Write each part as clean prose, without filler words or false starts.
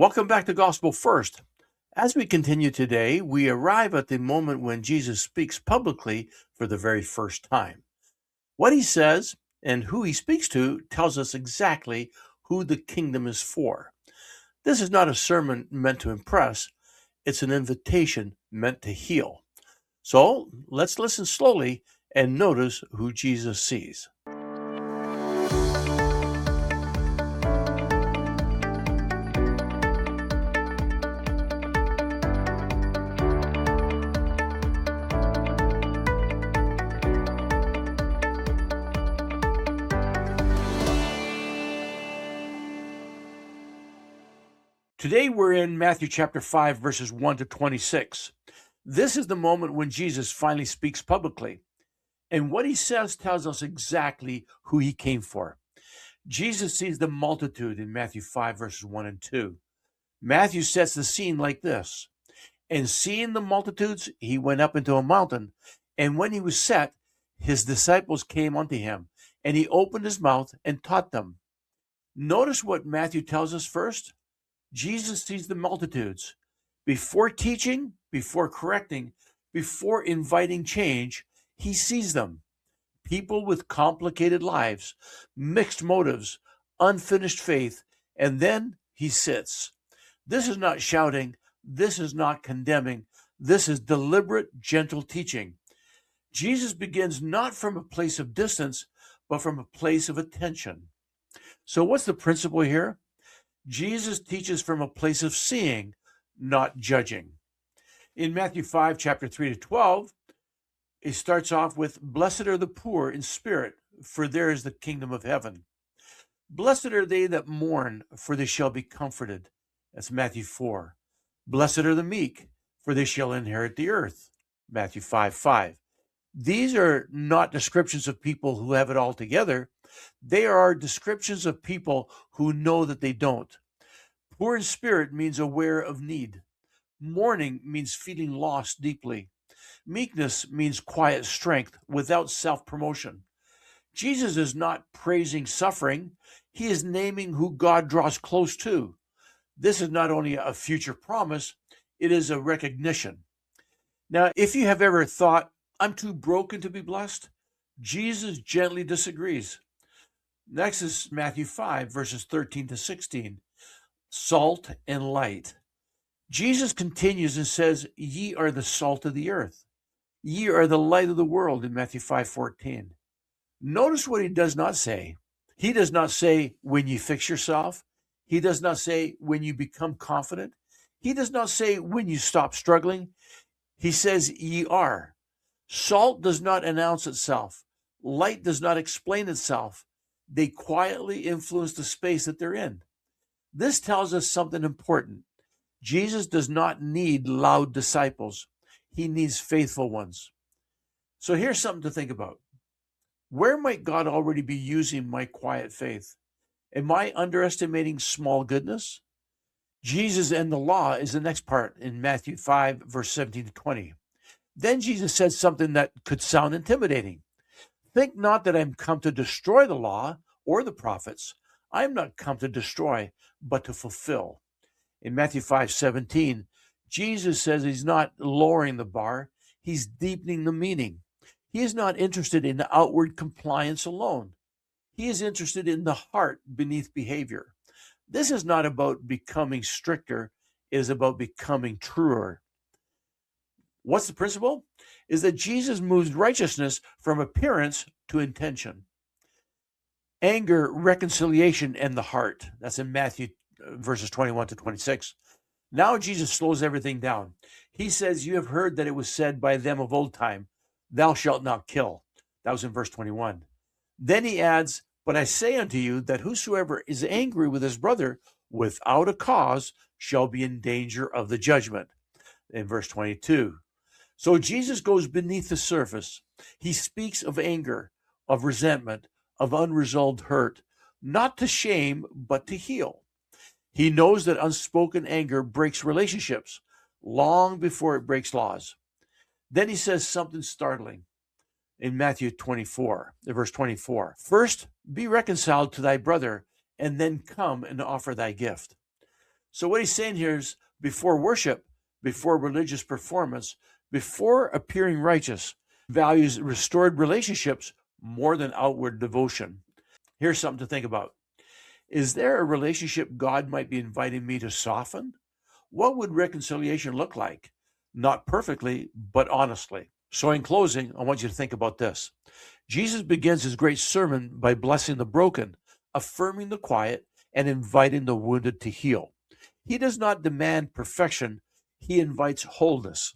Welcome back to Gospel First. As we continue today, we arrive at the moment when Jesus speaks publicly for the very first time. What he says and who he speaks to tells us exactly who the kingdom is for. This is not a sermon meant to impress, it's an invitation meant to heal. So let's listen slowly and notice who Jesus sees. Today we're in Matthew chapter 5, verses 1 to 26. This is the moment when Jesus finally speaks publicly. And what he says tells us exactly who he came for. Jesus sees the multitude in Matthew 5, verses 1 and 2. Matthew sets the scene like this. And seeing the multitudes, he went up into a mountain. And when he was set, his disciples came unto him, and he opened his mouth and taught them. Notice what Matthew tells us first. Jesus sees the multitudes. Before teaching, before correcting, before inviting change, he sees them. People with complicated lives, mixed motives, unfinished faith, and then he sits. This is not shouting. This is not condemning. This is deliberate, gentle teaching. Jesus begins not from a place of distance, but from a place of attention. So what's the principle here? Jesus teaches from a place of seeing, not judging. In Matthew 5, chapter 3 to 12, it starts off with, "Blessed are the poor in spirit, for theirs is the kingdom of heaven. Blessed are they that mourn, for they shall be comforted." That's Matthew 4. "Blessed are the meek, for they shall inherit the earth." Matthew 5:5. These are not descriptions of people who have it all together. They are descriptions of people who know that they don't. Poor in spirit means aware of need. Mourning means feeling lost deeply. Meekness means quiet strength without self-promotion. Jesus is not praising suffering. He is naming who God draws close to. This is not only a future promise, it is a recognition. Now, if you have ever thought, "I'm too broken to be blessed," Jesus gently disagrees. Next is Matthew 5, verses 13 to 16. Salt and light. Jesus continues and says, "Ye are the salt of the earth. Ye are the light of the world," in Matthew 5:14. Notice what he does not say. He does not say, "when you fix yourself." He does not say, "when you become confident." He does not say, "when you stop struggling." He says, "Ye are." Salt does not announce itself. Light does not explain itself. They quietly influence the space that they're in. This tells us something important. Jesus does not need loud disciples. He needs faithful ones. So here's something to think about. Where might God already be using my quiet faith? Am I underestimating small goodness? Jesus and the law is the next part in Matthew 5, verse 17 to 20. Then Jesus says something that could sound intimidating. "Think not that I am come to destroy the law or the prophets. I am not come to destroy, but to fulfill." In Matthew 5:17, Jesus says he's not lowering the bar, he's deepening the meaning. He is not interested in outward compliance alone. He is interested in the heart beneath behavior. This is not about becoming stricter, it is about becoming truer. What's the principle? Is that Jesus moves righteousness from appearance to intention. Anger, reconciliation, and the heart. That's in Matthew verses 21 to 26. Now Jesus slows everything down. He says, "You have heard that it was said by them of old time, 'Thou shalt not kill.'" That was in verse 21. Then he adds, "But I say unto you that whosoever is angry with his brother without a cause shall be in danger of the judgment." In verse 22. So Jesus goes beneath the surface. He speaks of anger, of resentment, of unresolved hurt, not to shame, but to heal. He knows that unspoken anger breaks relationships long before it breaks laws. Then he says something startling in Matthew 24, verse 24. "First, be reconciled to thy brother, and then come and offer thy gift." So what he's saying here is before worship, before religious performance, before appearing righteous, values restored relationships more than outward devotion. Here's something to think about. Is there a relationship God might be inviting me to soften? What would reconciliation look like? Not perfectly, but honestly. So in closing, I want you to think about this. Jesus begins his great sermon by blessing the broken, affirming the quiet, and inviting the wounded to heal. He does not demand perfection, he invites wholeness.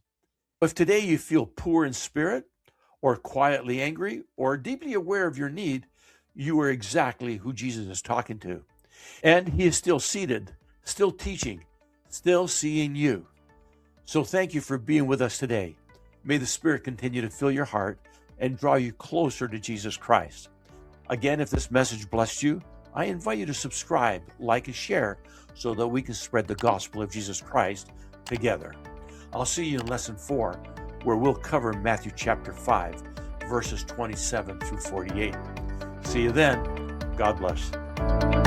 If today you feel poor in spirit, or quietly angry, or deeply aware of your need, you are exactly who Jesus is talking to. And he is still seated, still teaching, still seeing you. So thank you for being with us today. May the Spirit continue to fill your heart and draw you closer to Jesus Christ. Again, if this message blessed you, I invite you to subscribe, like, and share so that we can spread the gospel of Jesus Christ together. I'll see you in Lesson 4, where we'll cover Matthew chapter 5, verses 27 through 48. See you then. God bless.